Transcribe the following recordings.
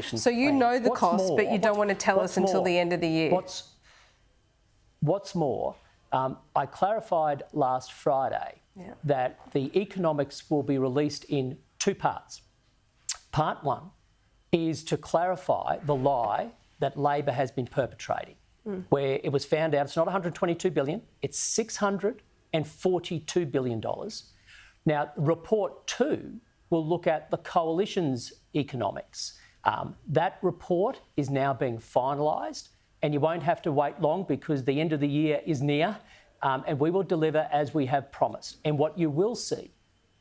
So you know the cost, but you don't want to tell us until the end of the year. What's more, I clarified last Friday that the economics will be released in two parts. Part one is to clarify the lie that Labor has been perpetrating, where it was found out it's not $122 billion, it's $642 billion. Now, report two will look at the coalition's economics. That report is now being finalised, and you won't have to wait long because the end of the year is near, and we will deliver as we have promised. And what you will see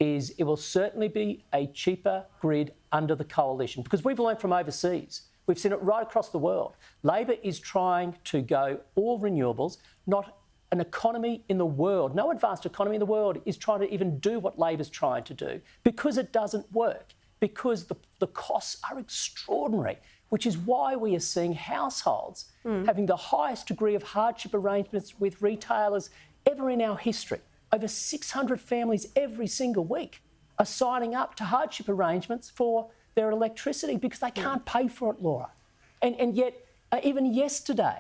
is it will certainly be a cheaper grid under the coalition, because we've learned from overseas. We've seen it right across the world. Labor is trying to go all renewables, not an economy in the world, no advanced economy in the world is trying to even do what Labor's trying to do, because it doesn't work, because the costs are extraordinary, which is why we are seeing households having the highest degree of hardship arrangements with retailers ever in our history. Over 600 families every single week are signing up to hardship arrangements for their electricity because they can't pay for it, Laura. And yet, even yesterday,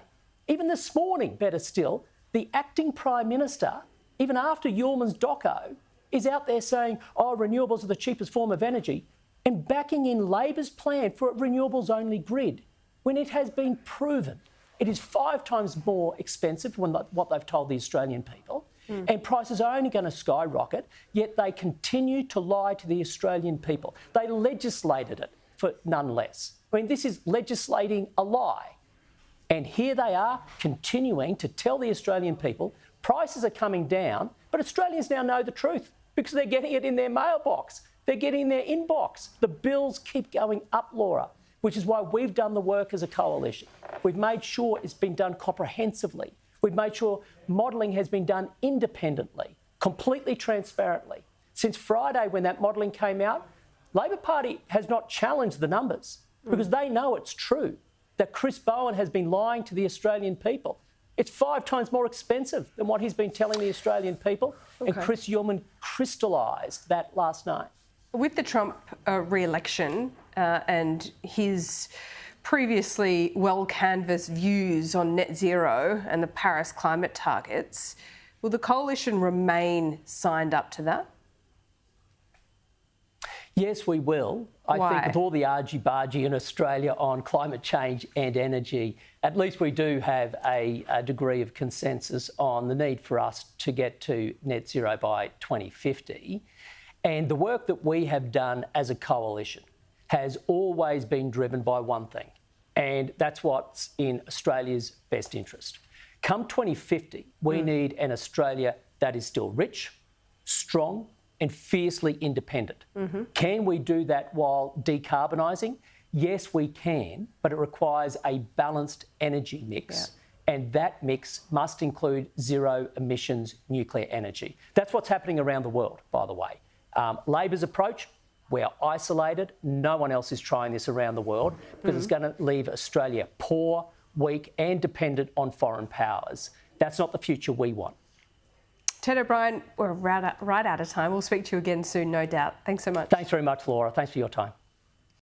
even this morning, better still, the acting Prime Minister, even after Uhlmann's doco, is out there saying, oh, renewables are the cheapest form of energy, and backing in Labor's plan for a renewables-only grid, when it has been proven it is 5 times more expensive than what they've told the Australian people, and prices are only going to skyrocket, yet they continue to lie to the Australian people. They legislated it for none less. I mean, this is legislating a lie. And here they are continuing to tell the Australian people prices are coming down, but Australians now know the truth because they're getting it in their mailbox. They're getting in their inbox. The bills keep going up, Laura, which is why we've done the work as a coalition. We've made sure it's been done comprehensively. We've made sure modelling has been done independently, completely transparently. Since Friday, when that modelling came out, Labor Party has not challenged the numbers because they know it's true that Chris Bowen has been lying to the Australian people. It's 5 times more expensive than what he's been telling the Australian people. And Chris Uhlmann crystallised that last night. With the Trump re-election and his previously well-canvassed views on net zero and the Paris climate targets, will the coalition remain signed up to that? Yes, we will. Why? I think with all the argy-bargy in Australia on climate change and energy, at least we do have a degree of consensus on the need for us to get to net zero by 2050. And the work that we have done as a coalition has always been driven by one thing, and that's what's in Australia's best interest. Come 2050, we need an Australia that is still rich, strong, and fiercely independent. Can we do that while decarbonising? Yes, we can, but it requires a balanced energy mix. And that mix must include zero emissions nuclear energy. That's what's happening around the world, by the way. Labor's approach, we're isolated. No one else is trying this around the world because it's going to leave Australia poor, weak and dependent on foreign powers. That's not the future we want. Ted O'Brien, we're right out of time. We'll speak to you again soon, no doubt. Thanks so much. Thanks very much, Laura. Thanks for your time.